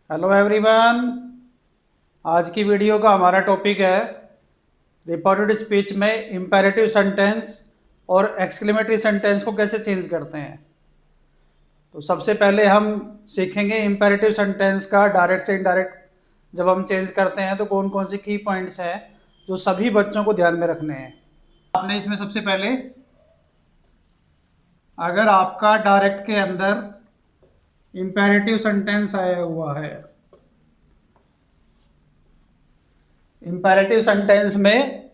Hello everyone. आज की video का हमारा टॉपिक है रिपोर्टेड स्पीच में इम्पेरेटिव सेंटेंस और एक्सक्लेमेटरी सेंटेंस को कैसे चेंज करते हैं। तो सबसे पहले हम सीखेंगे इम्पेरेटिव सेंटेंस का डायरेक्ट से इनडायरेक्ट जब हम चेंज करते हैं तो कौन कौन से की पॉइंट्स हैं जो सभी बच्चों को ध्यान में रखने हैं। आपने इसमें सबसे पहले, अगर आपका डायरेक्ट के अंदर इम्पेरेटिव सेंटेंस आया हुआ है, इम्पेरेटिव सेंटेंस में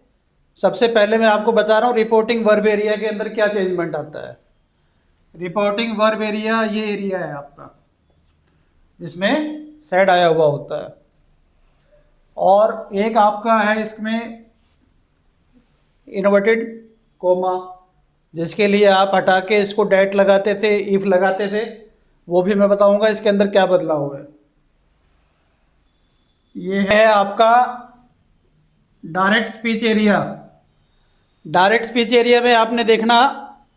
सबसे पहले मैं आपको बता रहा हूँ रिपोर्टिंग वर्ब एरिया के अंदर क्या चेंजमेंट आता है। रिपोर्टिंग वर्ब एरिया ये एरिया है आपका जिसमें सेड आया हुआ होता है, और एक आपका है इसमें इन्वर्टेड कोमा, जिसके लिए आप हटा के इसको डेट लगाते थे, इफ लगाते थे। वो भी मैं बताऊंगा इसके अंदर क्या बदलाव है। ये है आपका direct speech area. Direct speech area में आपने देखना,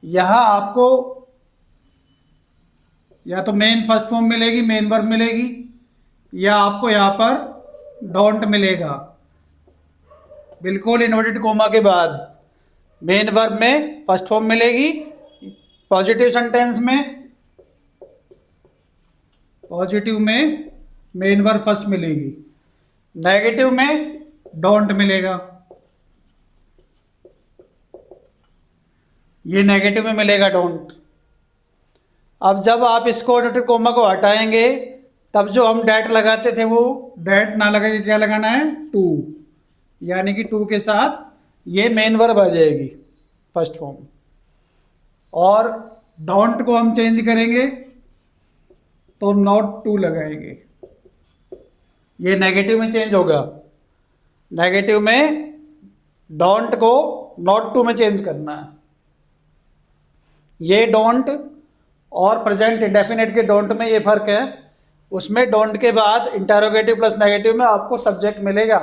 यहाँ आपको या तो मेन फर्स्ट फॉर्म मिलेगी, मेन वर्ब मिलेगी, या आपको यहाँ पर डोंट मिलेगा बिल्कुल इन्वर्टेड कोमा के बाद। मेन वर्ब में फर्स्ट फॉर्म मिलेगी, पॉजिटिव सेंटेंस में पॉजिटिव में मेन वर्ब फर्स्ट मिलेगी, नेगेटिव में डोंट मिलेगा। ये नेगेटिव में मिलेगा डोंट। अब जब आप इसको इन्वर्टेड कोमा को हटाएंगे तब जो हम डैट लगाते थे वो डैट ना लगा के क्या लगाना है, टू, यानी कि टू के साथ ये मेन वर्ब आ जाएगी फर्स्ट फॉर्म। और डोंट को हम चेंज करेंगे तो नॉट टू लगाएंगे, ये नेगेटिव में चेंज होगा। नेगेटिव में डोंट को नॉट टू में चेंज करना है। ये डोंट और प्रेजेंट इंडेफिनिट के डोंट में ये फर्क है। उसमें डोंट के बाद इंटरोगेटिव प्लस नेगेटिव में आपको सब्जेक्ट मिलेगा,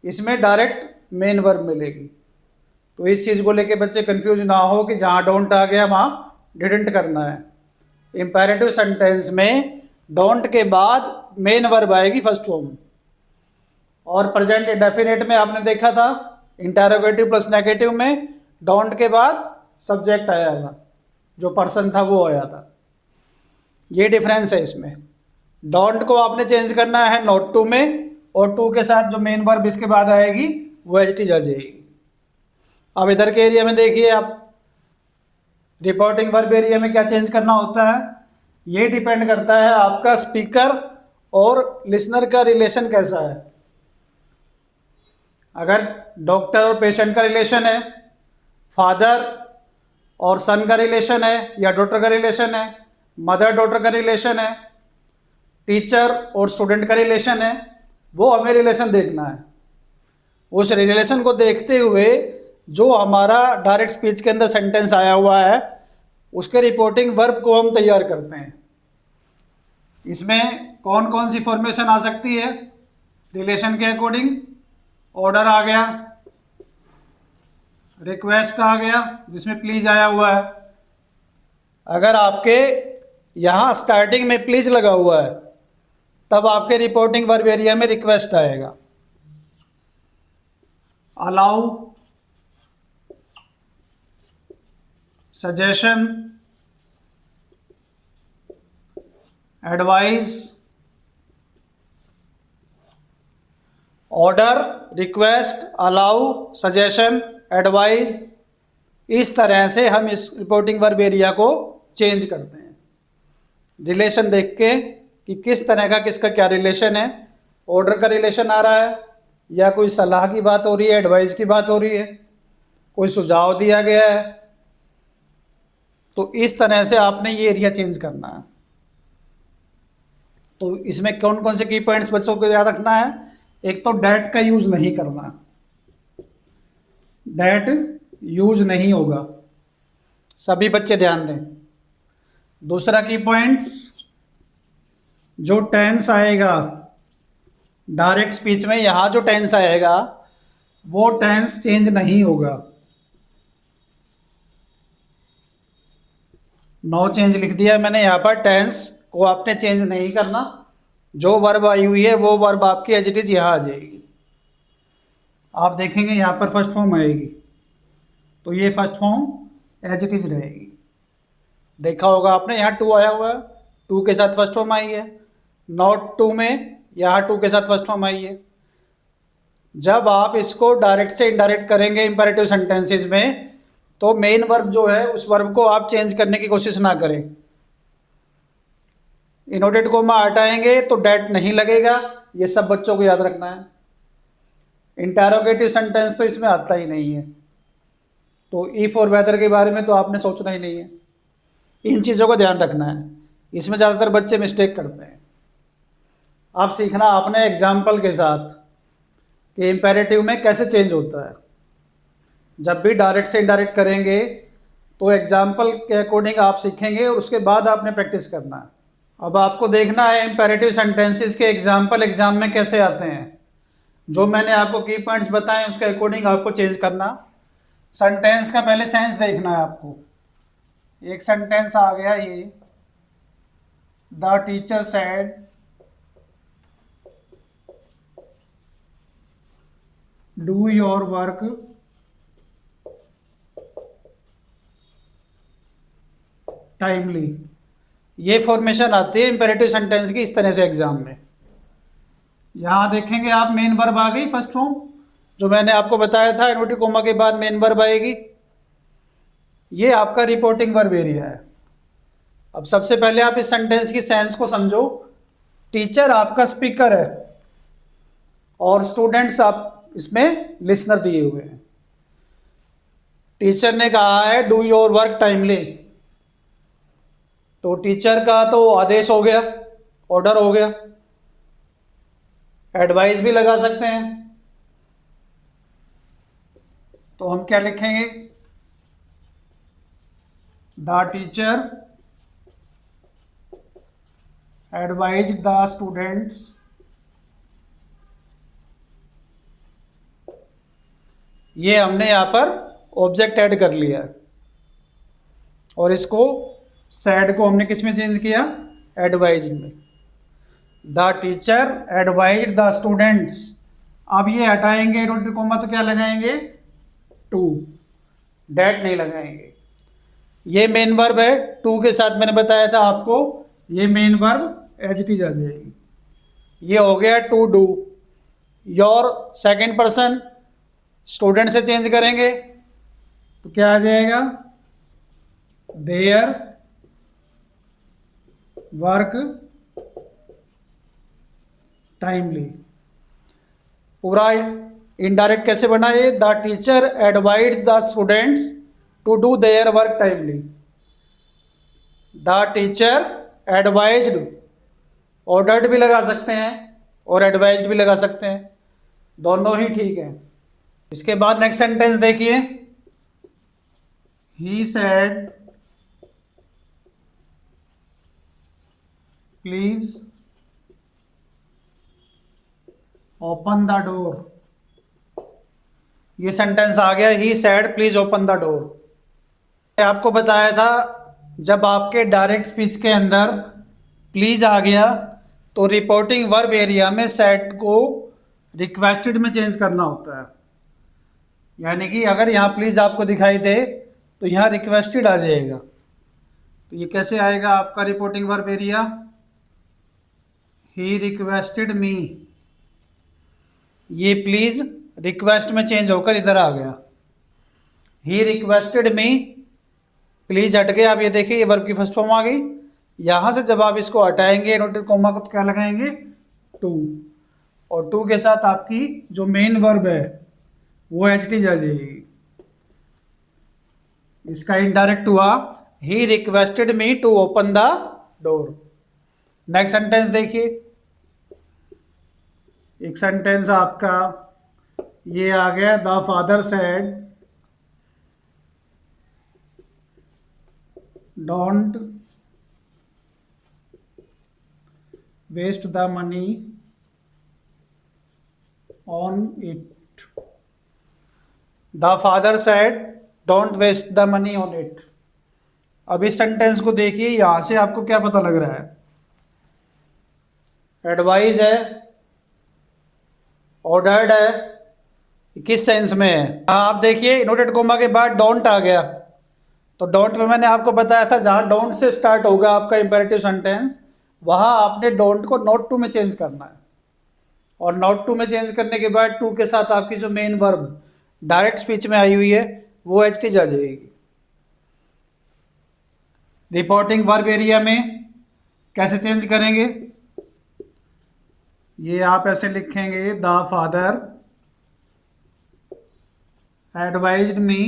इसमें डायरेक्ट मेन वर्ब मिलेगी। तो इस चीज़ को लेके बच्चे कंफ्यूज ना हो कि जहाँ डोंट आ गया वहाँ डिडंट करना है। इंपेरेटिव सेंटेंस में डोंट के बाद मेन वर्ब आएगी फर्स्ट फॉर्म, और प्रेजेंट इंडेफिनिट में आपने देखा था इंटरोगेटिव प्लस नेगेटिव में डोंट के बाद सब्जेक्ट आया था, जो पर्सन था वो आया था। ये डिफरेंस है इसमें। डोंट को आपने चेंज करना है नॉट टू में, और टू के साथ जो मेन वर्ब इसके बाद आएगी वो एज इट इज आ जाएगी। अब इधर के एरिया में देखिए आप, रिपोर्टिंग वर्ब एरिया में क्या चेंज करना होता है। ये डिपेंड करता है आपका स्पीकर और लिसनर का रिलेशन कैसा है। अगर डॉक्टर और पेशेंट का रिलेशन है, फादर और सन का रिलेशन है, या डॉटर का रिलेशन है, मदर डॉटर का रिलेशन है, टीचर और स्टूडेंट का रिलेशन है, वो हमें रिलेशन देखना है। उस रिलेशन को देखते हुए जो हमारा डायरेक्ट स्पीच के अंदर सेंटेंस आया हुआ है उसके रिपोर्टिंग वर्ब को हम तैयार करते हैं। इसमें कौन कौन सी फॉर्मेशन आ सकती है रिलेशन के अकॉर्डिंग। ऑर्डर आ गया, रिक्वेस्ट आ गया जिसमें प्लीज आया हुआ है। अगर आपके यहाँ स्टार्टिंग में प्लीज लगा हुआ है तब आपके रिपोर्टिंग वर्ब एरिया में रिक्वेस्ट आएगा। Allow, suggestion, advice, order, request, allow, suggestion, advice, इस तरह से हम इस रिपोर्टिंग वर्ब एरिया को चेंज करते हैं रिलेशन देख के कि किस तरह का किसका क्या रिलेशन है। ऑर्डर का रिलेशन आ रहा है, या कोई सलाह की बात हो रही है, एडवाइस की बात हो रही है, कोई सुझाव दिया गया है। तो इस तरह से आपने ये एरिया चेंज करना है। तो इसमें कौन कौन से की पॉइंट्स बच्चों को याद रखना है। एक तो डैट का यूज नहीं करना, डैट यूज नहीं होगा, सभी बच्चे ध्यान दें। दूसरा की पॉइंट्स, जो टेंस आएगा डायरेक्ट स्पीच में, यहाँ जो टेंस आएगा वो टेंस चेंज नहीं होगा। नो चेंज लिख दिया मैंने यहाँ पर, टेंस को आपने चेंज नहीं करना। जो वर्ब आई हुई है वो वर्ब आपकी एज इट इज़ यहाँ आ जाएगी। आप देखेंगे यहाँ पर फर्स्ट फॉर्म आएगी, तो ये first form as it is रहेगी। देखा होगा आपने, यहाँ टू आया हुआ है, टू के साथ फर्स्ट फॉर्म आई है। नॉट टू में यहाँ टू के साथ फर्स्ट फॉर्म आई है। जब आप इसको डायरेक्ट से इनडायरेक्ट करेंगे इंपेरेटिव सेंटेंसेस में, तो मेन वर्ब जो है उस वर्ब को आप चेंज करने की कोशिश ना करें। इनवर्टेड कोमा हटाएंगे तो डैट नहीं लगेगा, ये सब बच्चों को याद रखना है। इंटरोगेटिव सेंटेंस तो इसमें आता ही नहीं है, तो इफ और वेदर के बारे में तो आपने सोचना ही नहीं है। इन चीज़ों का ध्यान रखना है, इसमें ज़्यादातर बच्चे मिस्टेक करते हैं। आप सीखना आपने एग्जाम्पल के साथ कि इम्पेरेटिव में कैसे चेंज होता है। जब भी डायरेक्ट से इनडायरेक्ट करेंगे तो एग्जाम्पल के अकॉर्डिंग आप सीखेंगे और उसके बाद आपने प्रैक्टिस करना है। अब आपको देखना है इम्पेरेटिव सेंटेंसेस के एग्जाम्पल एग्जाम में कैसे आते हैं। जो मैंने आपको की पॉइंट्स बताए उसके अकॉर्डिंग आपको चेंज करना। सेंटेंस का पहले सेंस देखना है आपको। एक सेंटेंस आ गया ये, the teacher said do your work timely. ये फॉर्मेशन आती है इंपेरेटिव सेंटेंस की इस तरह से एग्जाम में। यहाँ देखेंगे आप मेन वर्ब आ गई फर्स्ट फॉर्म, जो मैंने आपको बताया था इन्वर्टेड कोमा के बाद मेन वर्ब आएगी। ये आपका रिपोर्टिंग वर्ब एरिया है। अब सबसे पहले आप इस सेंटेंस की सेंस को समझो। टीचर आपका स्पीकर है और स्टूडेंट्स आप इसमें लिसनर दिए हुए हैं। टीचर ने कहा है डू योर वर्क टाइमली, तो टीचर का तो आदेश हो गया, ऑर्डर हो गया। एडवाइस भी लगा सकते हैं, तो हम क्या लिखेंगे, the teacher advise the students ये हमने यहां पर ऑब्जेक्ट ऐड कर लिया है और इसको सैड को हमने किस में चेंज किया, एडवाइज में। The teacher advise the students. अब ये हटाएंगे इन्वर्टेड कोमा तो क्या लगाएंगे, टू, डैट नहीं लगाएंगे। ये मेन वर्ब है, टू के साथ मैंने बताया था आपको ये main verb as it is आ जाएगी। ये हो गया to do. Your second person student से चेंज करेंगे तो क्या आ जाएगा, देयर वर्क टाइमली। पूरा इनडायरेक्ट कैसे बना ये, the teacher advise the students to do their work timely. The teacher advised, ordered भी लगा सकते हैं और एडवाइज्ड भी लगा सकते हैं, दोनों ही ठीक है। इसके बाद नेक्स्ट सेंटेंस देखिए, he said please open the door. ये सेंटेंस आ गया, he said please open the door. आपको बताया था जब आपके डायरेक्ट स्पीच के अंदर प्लीज आ गया तो रिपोर्टिंग वर्ब एरिया में सेड को रिक्वेस्टेड में चेंज करना होता है। यानी कि अगर यहाँ प्लीज आपको दिखाई दे तो यहाँ रिक्वेस्टेड आ जाएगा। तो ये कैसे आएगा आपका रिपोर्टिंग वर्ब एरिया, ही रिक्वेस्टेड मी। ये प्लीज रिक्वेस्ट में चेंज होकर इधर आ गया, ही रिक्वेस्टेड मी। प्लीज हट गया। अब ये देखिए ये वर्ब की फर्स्ट फॉर्म आ गई। यहां से जब आप इसको हटाएंगे इन्वर्टेड कोमा को तो क्या लगाएंगे, टू, और टू के साथ आपकी जो मेन वर्ब है वो एच टी आ जाएगी। इसका इनडायरेक्ट हुआ, he requested me to open the door. Next sentence देखिए, एक सेंटेंस आपका ये आ गया, the father said don't waste the money on it. The father said don't waste the money on it. अब इस सेंटेंस को देखिए, यहां से आपको क्या पता लग रहा है, एडवाइज है, ऑर्डर्ड है, किस सेंस में है। हाँ, आप देखिए इन्वर्टेड कोमा के बाद डोंट आ गया, तो डोंट में मैंने आपको बताया था जहाँ डोंट से स्टार्ट होगा आपका इंपेरेटिव सेंटेंस, वहाँ आपने डोंट को नॉट टू में चेंज करना है, और नॉट टू में चेंज करने के बाद टू के साथ आपकी जो मेन वर्ब डायरेक्ट स्पीच में आई हुई है वो एच टी आ जाएगी। रिपोर्टिंग वर्ब एरिया में कैसे चेंज करेंगे, ये आप ऐसे लिखेंगे, द फादर एडवाइज्ड मी,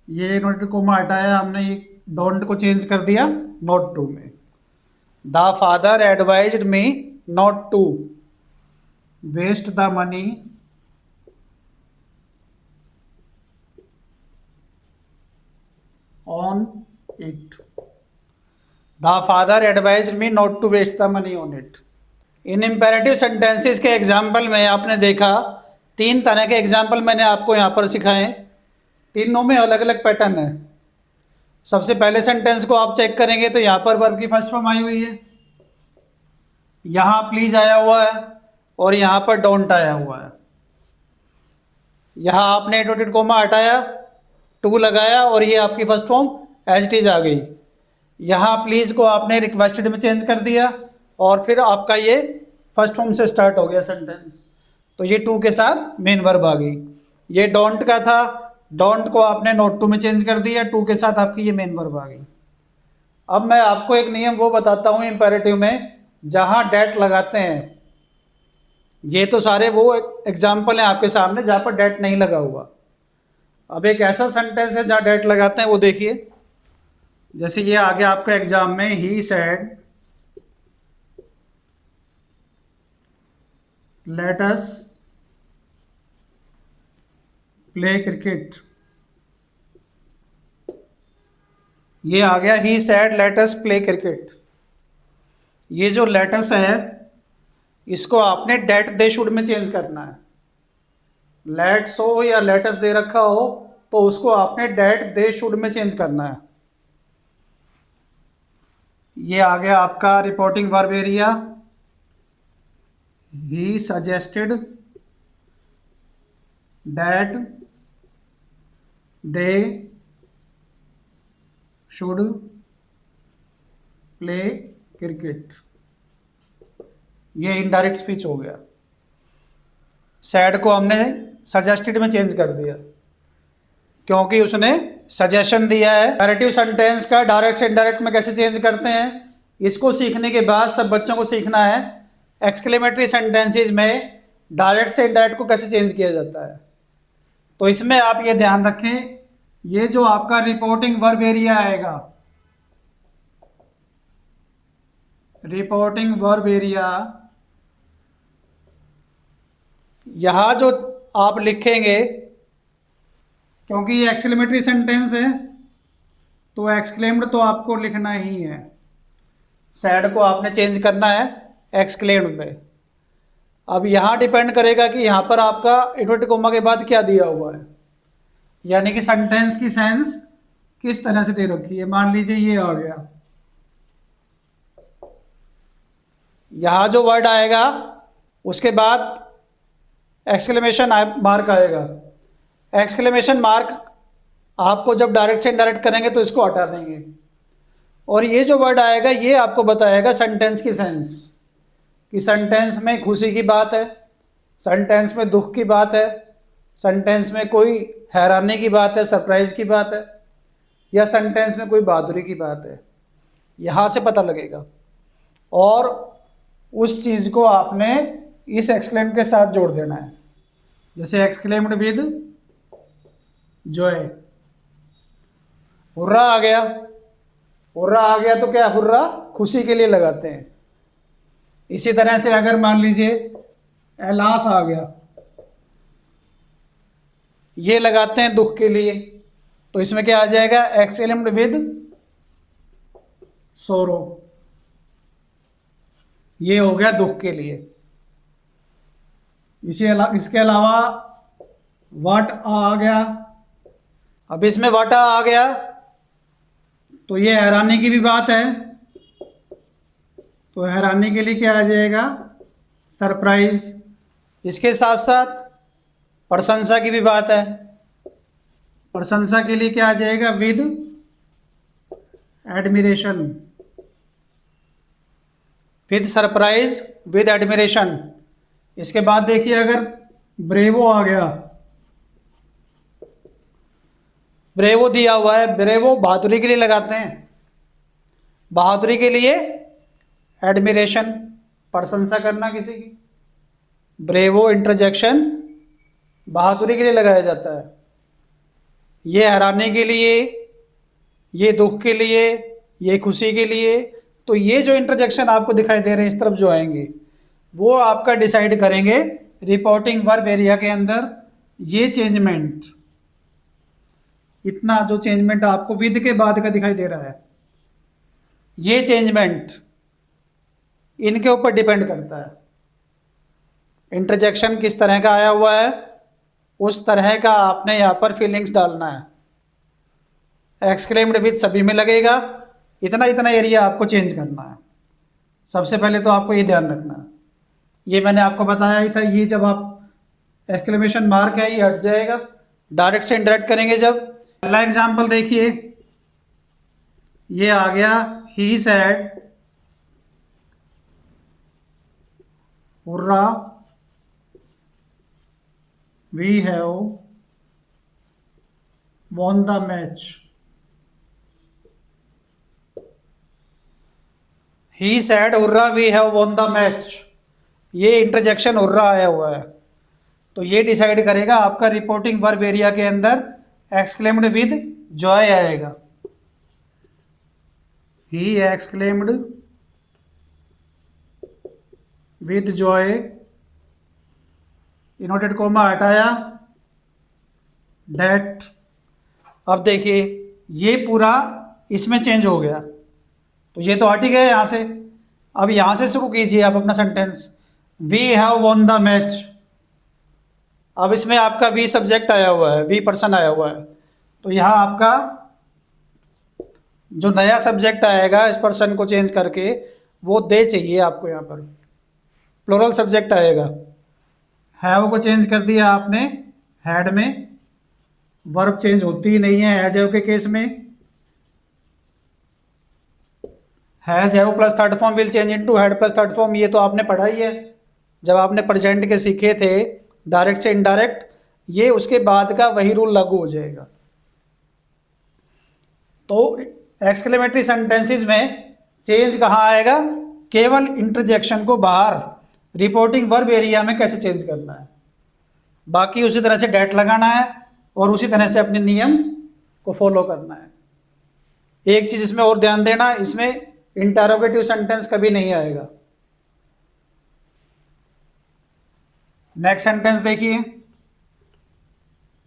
ये इन्वर्टेड कोमा हटाया हमने, ये डोंट को चेंज कर दिया नॉट टू में। The father advised me not to waste the money on it. The father advised me not to waste the money on it. इन imperative sentences के एग्जाम्पल में आपने देखा, तीन तरह के एग्जाम्पल मैंने आपको यहाँ पर सिखाए, तीनों में अलग अलग पैटर्न है। सबसे पहले सेंटेंस को आप चेक करेंगे तो यहाँ पर वर्ब की फर्स्ट फॉर्म आई हुई है, यहाँ प्लीज आया हुआ है, और यहाँ पर डोंट आया हुआ है। यहाँ आपने इन्वर्टेड कोमा हटाया, टू लगाया, और ये आपकी first form as it is आ गई। यहाँ प्लीज को आपने रिक्वेस्टेड में चेंज कर दिया, और फिर आपका ये फर्स्ट फॉर्म से स्टार्ट हो गया सेंटेंस, तो ये टू के साथ मेन वर्ब आ गई। ये डोंट का था, डोंट को आपने नॉट टू में चेंज कर दिया, टू के साथ आपकी ये मेन वर्ब आ गई। अब मैं आपको एक नियम वो बताता हूँ इंपेरेटिव में, जहाँ डेट लगाते हैं, ये तो सारे वो एग्जाम्पल हैं आपके सामने जहाँ पर डेट नहीं लगा हुआ। अब एक ऐसा सेंटेंस है जहाँ डेट लगाते हैं, वो देखिए, जैसे ये आ गया आपका एग्जाम में, he said let us play cricket, ये आ गया he said let us play cricket. ये जो लेटस है इसको आपने डेट दे शुड में चेंज करना है। लेट्स हो या लेटस दे रखा हो तो उसको आपने डेट दे शुड में चेंज करना है। ये आ गया आपका reporting verb area, he suggested that they should play cricket, ये इनडायरेक्ट स्पीच हो गया। सैड को हमने सजेस्टेड में चेंज कर दिया क्योंकि उसने सजेशन दिया है। नैरेटिव सेंटेंस का डायरेक्ट से इनडायरेक्ट में कैसे चेंज करते हैं, इसको सीखने के बाद सब बच्चों को सीखना है एक्सक्लेमेटरी सेंटेंसेस में डायरेक्ट से इनडायरेक्ट को कैसे चेंज किया जाता है। तो इसमें आप ये ध्यान रखें, ये जो आपका रिपोर्टिंग वर्ब एरिया आएगा, रिपोर्टिंग वर्ब एरिया, यहां जो आप लिखेंगे, क्योंकि ये एक्सक्लेमेटरी सेंटेंस है तो एक्सक्लेम्ड तो आपको लिखना ही है, सैड को आपने चेंज करना है एक्सक्लेम्ड में। अब यहाँ डिपेंड करेगा कि यहाँ पर आपका इन्वर्टेड कोमा के बाद क्या दिया हुआ है, यानी कि सेंटेंस की सेंस किस तरह से दे रखी है। मान लीजिए ये आ गया, यहाँ जो वर्ड आएगा उसके बाद एक्सक्लेमेशन मार्क आएगा। एक्सक्लेमेशन मार्क आपको जब डायरेक्ट से इनडायरेक्ट करेंगे तो इसको हटा देंगे, और ये जो वर्ड आएगा ये आपको बताएगा सेंटेंस की सेंस, कि सेंटेंस में खुशी की बात है, सेंटेंस में दुख की बात है, सेंटेंस में कोई हैरानी की बात है, सरप्राइज की बात है, या सेंटेंस में कोई बहादुरी की बात है, यहाँ से पता लगेगा। और उस चीज़ को आपने इस एक्सक्लेम्ड के साथ जोड़ देना है, जैसे एक्सक्लेम्ड विद जॉय, हुर्रा आ गया, हुर्रा आ गया तो क्या, हुर्रा खुशी के लिए लगाते हैं। इसी तरह से अगर मान लीजिए एलास आ गया, ये लगाते हैं दुख के लिए, तो इसमें क्या आ जाएगा, एक्सक्लेम्ड विद सोरो, ये हो गया दुख के लिए। इसके अलावा वाट आ गया, अब इसमें वाटा आ गया तो ये हैरानी की भी बात है, तो हैरानी के लिए क्या आ जाएगा? सरप्राइज। इसके साथ साथ प्रशंसा की भी बात है। प्रशंसा के लिए क्या आ जाएगा? With admiration. With surprise, with admiration. इसके बाद देखिए अगर ब्रेवो आ गया, ब्रेवो दिया हुआ है, ब्रेवो बहादुरी के लिए लगाते हैं, बहादुरी के लिए एडमिरेशन, प्रशंसा करना किसी की, ब्रेवो इंटरजेक्शन बहादुरी के लिए लगाया जाता है। ये हैरानी के लिए, ये दुख के लिए, ये खुशी के लिए। तो ये जो इंटरजेक्शन आपको दिखाई दे रहे हैं इस तरफ जो आएंगे, वो आपका डिसाइड करेंगे रिपोर्टिंग वर्ब एरिया के अंदर ये चेंजमेंट, इतना जो चेंजमेंट आपको विद के बाद का दिखाई दे रहा है, ये चेंजमेंट इनके ऊपर डिपेंड करता है। इंटरजेक्शन किस तरह का आया हुआ है उस तरह का आपने यहाँ पर फीलिंग्स डालना है। एक्सक्लेम्ड विद सभी में लगेगा, इतना इतना एरिया आपको चेंज करना है। सबसे पहले तो आपको ये ध्यान रखना है, ये मैंने आपको बताया ही था, ये जब आप एक्सक्लेमेशन मार्क है ये हट जाएगा, डायरेक्ट से इनडायरेक्ट करेंगे जब। पहला एग्जाम्पल देखिए, ये आ गया he said hurrah we have won the match. He said hurrah we have won the match, ये इंटरजेक्शन हुर्रा आया हुआ है, तो ये डिसाइड करेगा आपका रिपोर्टिंग वर्ब एरिया के अंदर एक्सक्लेम्ड विद जॉय आएगा। He exclaimed with joy, inverted comma हटाया, दैट। अब देखिए ये पूरा इसमें चेंज हो गया, तो ये तो हट ही गया यहाँ से। अब यहाँ से शुरू कीजिए आप अपना sentence, we have won the match. अब इसमें आपका वी सब्जेक्ट आया हुआ है, वी पर्सन आया हुआ है, तो यहाँ आपका जो नया सब्जेक्ट आएगा इस पर्सन को चेंज करके वो दे चाहिए आपको, यहाँ पर प्लूरल सब्जेक्ट आएगा। हैव को चेंज कर दिया आपने हैड में, वर्ब चेंज होती ही नहीं है हैज हैव के केस में। Has have plus third form will change into had plus third form, ये तो आपने पढ़ा ही है जब आपने प्रेजेंट के सीखे थे डायरेक्ट से इनडायरेक्ट, ये उसके बाद का वही रूल लागू हो जाएगा। तो एक्सक्लेमेटरी सेंटेंसेस में चेंज कहाँ आएगा? केवल इंटरजेक्शन को बाहर रिपोर्टिंग वर्ब एरिया में कैसे चेंज करना है, बाकी उसी तरह से डेट लगाना है और उसी तरह से अपने नियम को फॉलो करना है। एक चीज़ इसमें और ध्यान देना, इसमें इंटरोगेटिव सेंटेंस कभी नहीं आएगा। नेक्स्ट सेंटेंस देखिए,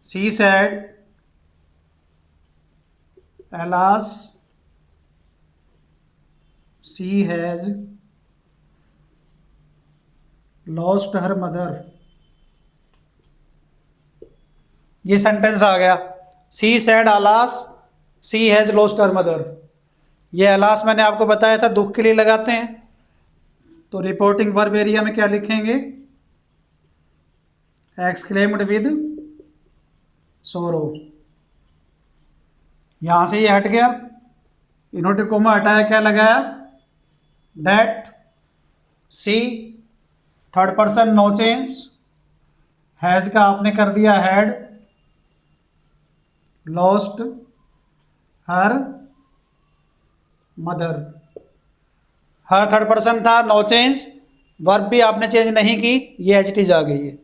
she said alas she has lost her mother. ये सेंटेंस आ गया, she said alas she has lost her mother. ये अलास मैंने आपको बताया था दुख के लिए लगाते हैं, तो रिपोर्टिंग वर्ब एरिया में क्या लिखेंगे? एक्सक्लेम्ड विद सोरो। यहां से ये हट गया, इनवर्टेड कोमा हटाया, क्या लगाया? That. She third person no change, has का आपने कर दिया had, lost her mother. Her third person था, नो चेंज, वर्ब भी आपने चेंज नहीं की, ये एज इट इज आ गई है।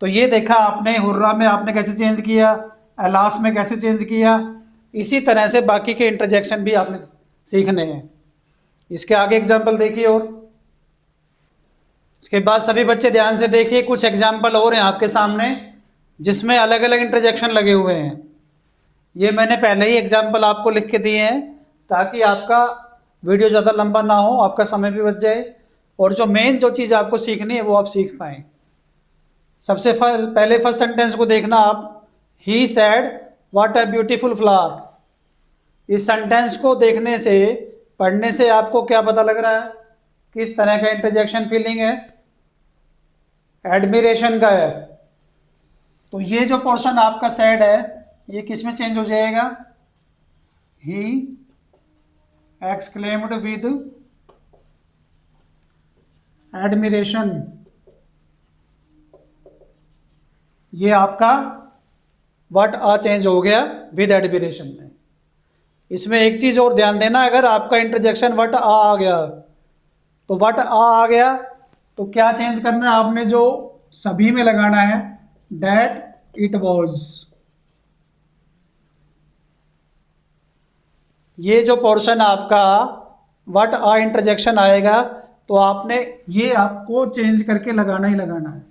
तो ये देखा आपने हुर्रा में आपने कैसे चेंज किया, अलास में कैसे चेंज किया, इसी तरह से बाकी के इंटरजेक्शन भी आपने सीखने हैं। इसके आगे एग्जाम्पल देखिए, और इसके बाद सभी बच्चे ध्यान से देखिए, कुछ एग्जाम्पल और हैं आपके सामने जिसमें अलग अलग इंटरजेक्शन लगे हुए हैं। ये मैंने पहले ही एग्जाम्पल आपको लिख के दिए हैं ताकि आपका वीडियो ज़्यादा लंबा ना हो, आपका समय भी बच जाए, और जो मेन जो चीज़ आपको सीखनी है वो आप सीख पाएँ। सबसे पहले फर्स्ट सेंटेंस को देखना आप, he said what a beautiful flower. इस सेंटेंस को देखने से, पढ़ने से आपको क्या पता लग रहा है? किस तरह का इंटरजेक्शन फीलिंग है, एडमिरेशन का है। तो ये जो पोर्शन आपका सैड है ये किस में चेंज हो जाएगा, ही एक्सक्लेम्ड विद एडमिरेशन। ये आपका व्हाट आ चेंज हो गया विद एडमिरेशन में। इसमें एक चीज और ध्यान देना, अगर आपका इंटरजेक्शन व्हाट आ गया तो व्हाट आ गया तो क्या चेंज करना है आपने, जो सभी में लगाना है दैट इट वाज। ये जो पोर्शन आपका व्हाट आ इंटरजेक्शन आएगा तो आपने ये आपको चेंज करके लगाना ही लगाना है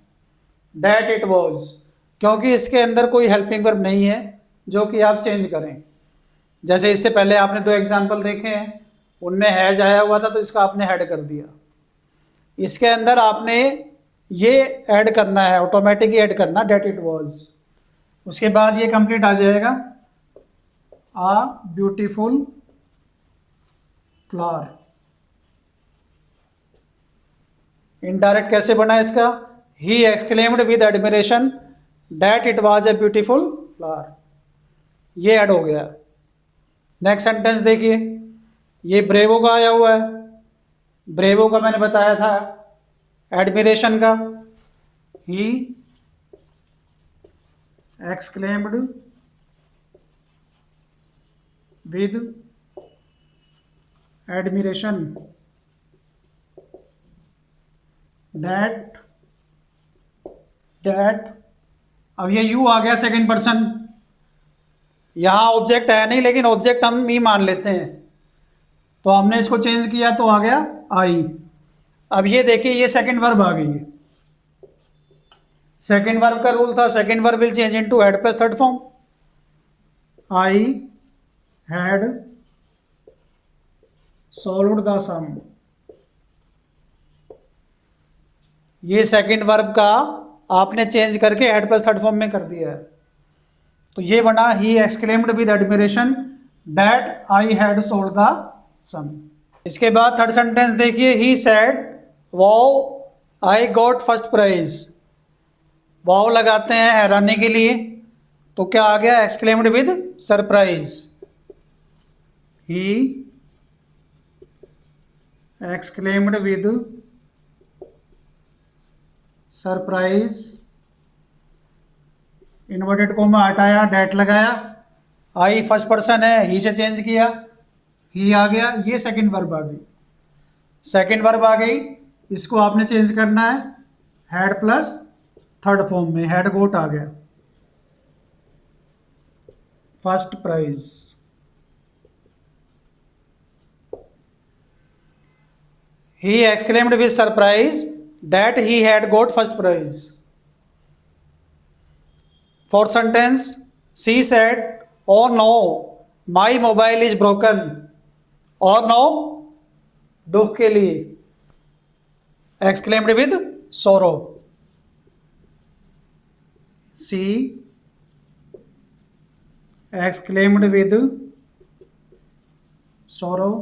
दैट इट वाज, क्योंकि इसके अंदर कोई हेल्पिंग वर्ब नहीं है जो कि आप चेंज करें। जैसे इससे पहले आपने 2 एग्जाम्पल देखे हैं, उनमें हैज आया हुआ था तो इसका आपने हेड कर दिया। इसके अंदर आपने ये ऐड करना है, ऑटोमेटिक ही ऐड करना डेट इट वाज। उसके बाद ये कंप्लीट आ जाएगा आ ब्यूटीफुल फ्लावर। इनडायरेक्ट कैसे बना इसका, ही exclaimed with admiration that it was a beautiful flower, ये ऐड हो गया। नेक्स्ट सेंटेंस देखिए, ये ब्रेवो का आया हुआ है। ब्रेवो का मैंने बताया था एडमिरेशन का, ही एक्सक्लेम्ड विद एडमिरेशन दैट अब ये यू आ गया सेकंड पर्सन। यहां ऑब्जेक्ट है नहीं लेकिन ऑब्जेक्ट हम मी मान लेते हैं, तो हमने इसको चेंज किया तो आ गया आई। अब ये देखिए ये सेकंड वर्ब आ गई है। सेकंड वर्ब का रूल था second verb will change into had plus third form. I had solved the sum. ये सेकंड वर्ब का आपने चेंज करके हैड प्लस थर्ड फॉर्म में कर दिया है, तो ये बना he exclaimed with admiration that I had solved the sum. इसके बाद थर्ड सेंटेंस देखिए, he said wow I got first prize. Wow लगाते हैं हैरानी के लिए, तो क्या आ गया exclaimed with surprise. He exclaimed with surprise, inverted comma हटाया डैट लगाया, आई फर्स्ट पर्सन है ही से चेंज किया, ही आ गया, ये सेकंड वर्ब आ गई। सेकंड वर्ब आ गई, इसको आपने चेंज करना है हैड प्लस थर्ड फॉर्म में, हैड गोट आ गया first prize. He exclaimed with surprise that he had got first prize. Fourth sentence, she said oh no my mobile is broken। oh no दुख के लिए, exclaimed with sorrow। she exclaimed with sorrow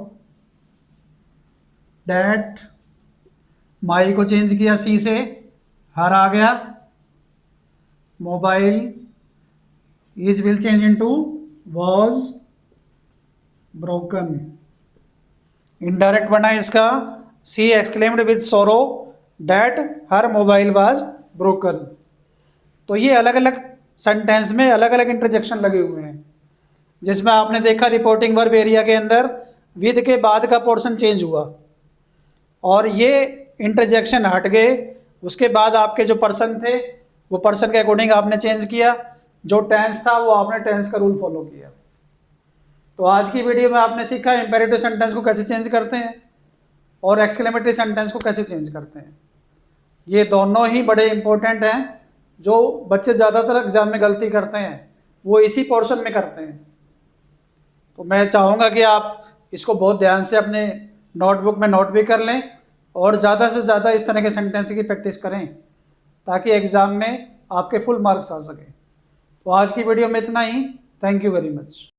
that my को change किया सी से, हर आ गया, mobile is will change into was broken। indirect बना इसका, she exclaimed with sorrow that her mobile was broken। तो ये अलग अलग सेंटेंस में अलग अलग इंटरजेक्शन लगे हुए हैं, जिसमें आपने देखा रिपोर्टिंग वर्ब एरिया के अंदर विद के बाद का पोर्शन चेंज हुआ और ये इंटरजेक्शन हट गए। उसके बाद आपके जो पर्सन थे वो पर्सन के अकॉर्डिंग आपने चेंज किया, जो टेंस था वो आपने टेंस का रूल फॉलो किया। तो आज की वीडियो में आपने सीखा इंपेरेटिव सेंटेंस को कैसे चेंज करते हैं और एक्सक्लेमेटरी सेंटेंस को कैसे चेंज करते हैं। ये दोनों ही बड़े इंपॉर्टेंट हैं, जो बच्चे ज़्यादातर एग्जाम में गलती करते हैं वो इसी पोर्शन में करते हैं। तो मैं चाहूँगा कि आप इसको बहुत ध्यान से अपने नोटबुक में नोट भी कर लें और ज़्यादा से ज़्यादा इस तरह के सेंटेंस की प्रैक्टिस करें ताकि एग्ज़ाम में आपके फुल मार्क्स आ सकें। तो आज की वीडियो में इतना ही। Thank you very much.